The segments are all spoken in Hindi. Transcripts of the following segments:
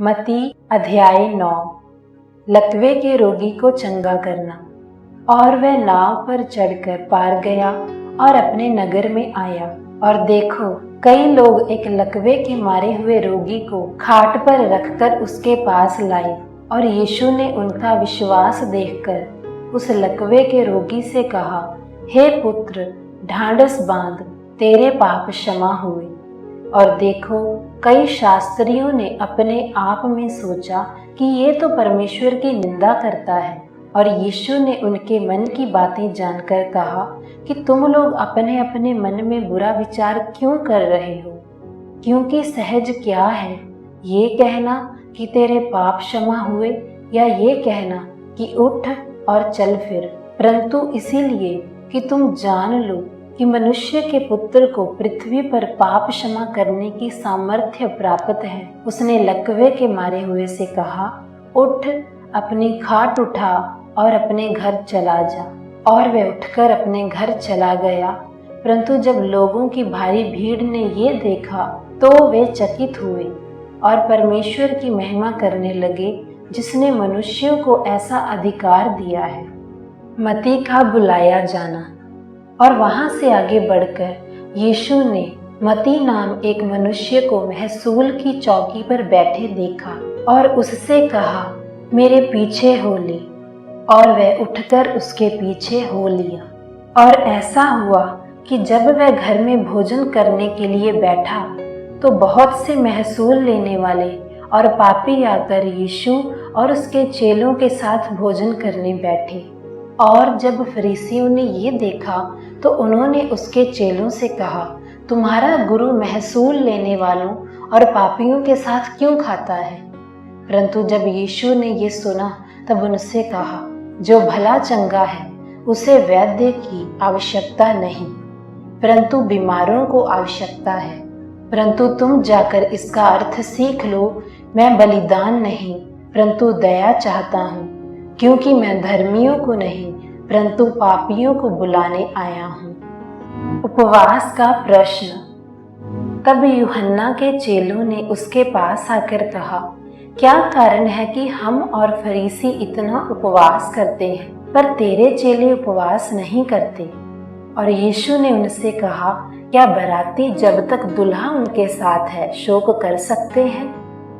मत्ती अध्याय 9। लकवे के रोगी को चंगा करना। और वह नाव पर चढ़कर पार गया और अपने नगर में आया, और देखो कई लोग एक लकवे के मारे हुए रोगी को खाट पर रखकर उसके पास लाए। और यीशु ने उनका विश्वास देखकर उस लकवे के रोगी से कहा, हे पुत्र, ढांढस बांध, तेरे पाप क्षमा हुए। और देखो कई शास्त्रियों ने अपने आप में सोचा कि ये तो परमेश्वर की निंदा करता है। और यीशु ने उनके मन की बातें जानकर कहा कि तुम लोग अपने अपने मन में बुरा विचार क्यों कर रहे हो? क्योंकि सहज क्या है, ये कहना कि तेरे पाप क्षमा हुए, या ये कहना कि उठ और चल फिर? परंतु इसीलिए कि तुम जान लो कि मनुष्य के पुत्र को पृथ्वी पर पाप क्षमा करने की सामर्थ्य प्राप्त है। उसने लकवे के मारे हुए से कहा, उठ, अपनी खाट उठा और अपने घर चला जा। और वह उठकर अपने घर चला गया। परंतु जब लोगों की भारी भीड़ ने ये देखा तो वे चकित हुए और परमेश्वर की महिमा करने लगे, जिसने मनुष्यों को ऐसा अधिकार दिया है। मत्ती का बुलाया जाना। और वहां से आगे बढ़कर यीशु ने मत्ती नाम एक मनुष्य को महसूल की चौकी पर बैठे देखा और उससे कहा, मेरे पीछे हो ले। और वह उठकर उसके पीछे हो लिया। और ऐसा हुआ कि जब वह घर में भोजन करने के लिए बैठा तो बहुत से महसूल लेने वाले और पापी आकर यीशु और उसके चेलों के साथ भोजन करने बैठे। और जब फरीसियों ने ये देखा तो उन्होंने उसके चेलों से कहा, तुम्हारा गुरु महसूल लेने वालों और पापियों के साथ क्यों खाता है? परंतु जब यीशु ने ये सुना तब उनसे कहा, जो भला चंगा है उसे वैद्य की आवश्यकता नहीं, परंतु बीमारों को आवश्यकता है। परंतु तुम जाकर इसका अर्थ सीख लो, मैं बलिदान नहीं परंतु दया चाहता हूँ, क्योंकि मैं धर्मियों को नहीं परंतु पापियों को बुलाने आया हूँ। उपवास का प्रश्न। तब यूहन्ना के चेलों ने उसके पास आकर कहा, क्या कारण है कि हम और फरीसी इतना उपवास करते हैं पर तेरे चेले उपवास नहीं करते? और यीशु ने उनसे कहा, क्या बराती जब तक दुल्हा उनके साथ है शोक कर सकते हैं?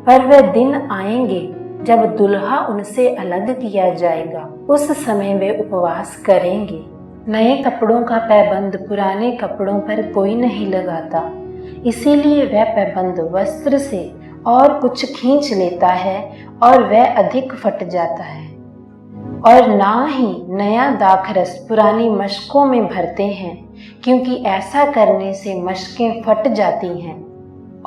पर वह दिन आएंगे जब दुल्हा उनसे अलग किया जाएगा, उस समय वे उपवास करेंगे। नए कपड़ों का पैबंद पुराने कपड़ों पर कोई नहीं लगाता, इसीलिए वह पैबंद वस्त्र से और कुछ खींच लेता है और वह अधिक फट जाता है। और ना ही नया दाखरस पुरानी मशकों में भरते हैं, क्योंकि ऐसा करने से मशकें फट जाती हैं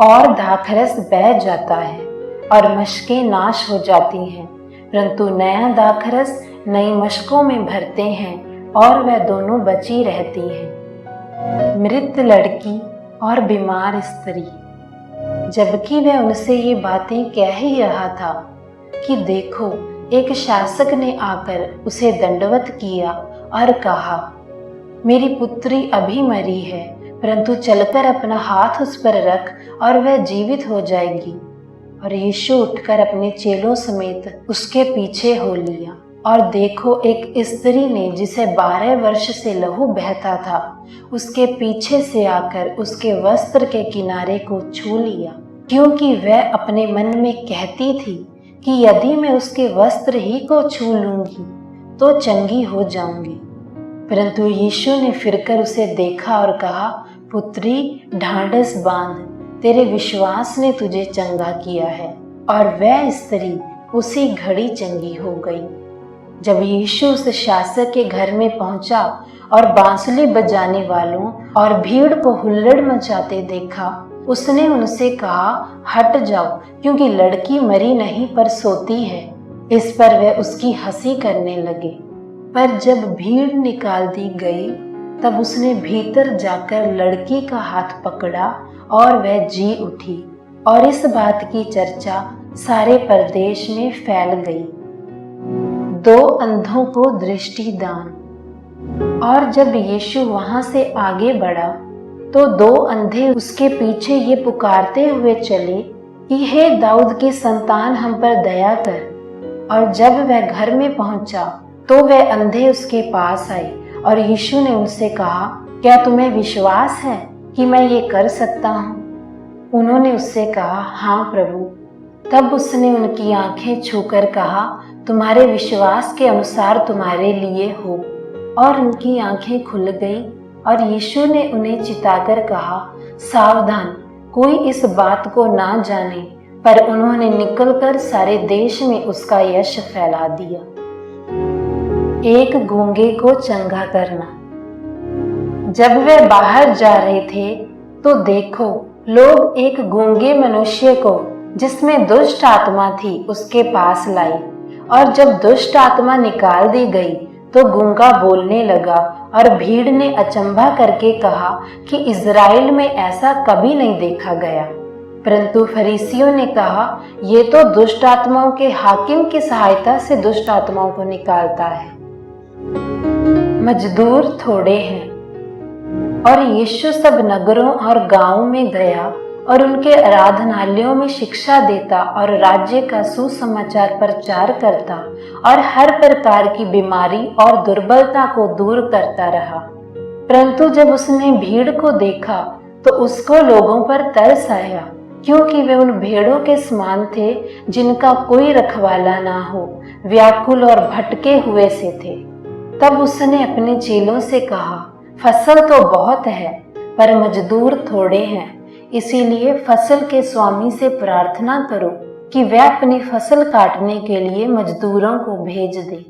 और दाखरस बह जाता है और मशकें नाश हो जाती हैं। परंतु नया दाखरस नई मशकों में भरते हैं और वह दोनों बची रहती हैं। मृत लड़की और बीमार स्त्री। जबकि वह उनसे ये बातें कह ही रहा था कि देखो, एक शासक ने आकर उसे दंडवत किया और कहा, मेरी पुत्री अभी मरी है, परंतु चलकर अपना हाथ उस पर रख और वह जीवित हो जाएगी। और यीशु उठकर अपने चेलों समेत उसके पीछे हो लिया। और देखो, एक स्त्री ने जिसे 12 वर्ष से लहू बहता था, उसके पीछे से आकर उसके वस्त्र के किनारे को छू लिया, क्योंकि वह अपने मन में कहती थी कि यदि मैं उसके वस्त्र ही को छू लूंगी तो चंगी हो जाऊंगी। परंतु यीशु ने फिरकर उसे देखा और कहा, पुत्री, ढांढस बांध, तेरे विश्वास ने तुझे चंगा किया है। और वह स्त्री उसी घड़ी चंगी हो गई। जब यीशु उस शासक के घर में पहुंचा और बांसुरी बजाने वालों और भीड़ को हुल्लड़ मचाते देखा, उसने उनसे कहा, हट जाओ, क्योंकि लड़की मरी नहीं पर सोती है। इस पर वे उसकी हंसी करने लगे। पर जब भीड़ निकाल दी गई तब उसने भीतर जाकर लड़की का हाथ पकड़ा और वह जी उठी। और इस बात की चर्चा सारे प्रदेश में फैल गई। 2 अंधों को दृष्टिदान। और जब यीशु वहां से आगे बढ़ा तो 2 अंधे उसके पीछे ये पुकारते हुए चले, कि हे दाऊद की संतान, हम पर दया कर। और जब वह घर में पहुंचा तो वह अंधे उसके पास आए और यीशु ने उनसे कहा, क्या तुम्हें विश्वास है कि मैं ये कर सकता हूँ? उन्होंने उससे कहा, हाँ प्रभु। तब उसने उनकी आंखें छूकर कहा, तुम्हारे विश्वास के अनुसार तुम्हारे लिए हो। और उनकी आंखें खुल गई। और यीशु ने उन्हें चिताकर कहा, सावधान, कोई इस बात को ना जाने। पर उन्होंने निकलकर सारे देश में उसका यश फैला दिया। एक गूंगे को चंगा करना। जब वे बाहर जा रहे थे तो देखो, लोग एक गूंगे मनुष्य को, जिसमें दुष्ट आत्मा थी, उसके पास लाई। और जब दुष्ट आत्मा निकाल दी गई तो गूंगा बोलने लगा। और भीड़ ने अचंभा करके कहा कि इज़राइल में ऐसा कभी नहीं देखा गया। परंतु फरीसियों ने कहा, ये तो दुष्ट आत्माओं के हाकिम की सहायता से दुष्ट आत्माओं को निकालता है। मजदूर थोड़े हैं। और यीशु सब नगरों और गांवों में गया और उनके आराधनालयों में शिक्षा देता और राज्य का सुसमाचार प्रचार करता और हर प्रकार की बीमारी और दुर्बलता को दूर करता रहा। परंतु जब उसने भीड़ को देखा तो उसको लोगों पर तरस आया, क्योंकि वे उन भेड़ों के समान थे जिनका कोई रखवाला ना हो, व्याकुल और भटके हुए से थे। तब उसने अपने चेलों से कहा, फसल तो बहुत है पर मजदूर थोड़े हैं। इसीलिए फसल के स्वामी से प्रार्थना करो कि वह अपनी फसल काटने के लिए मजदूरों को भेज दे।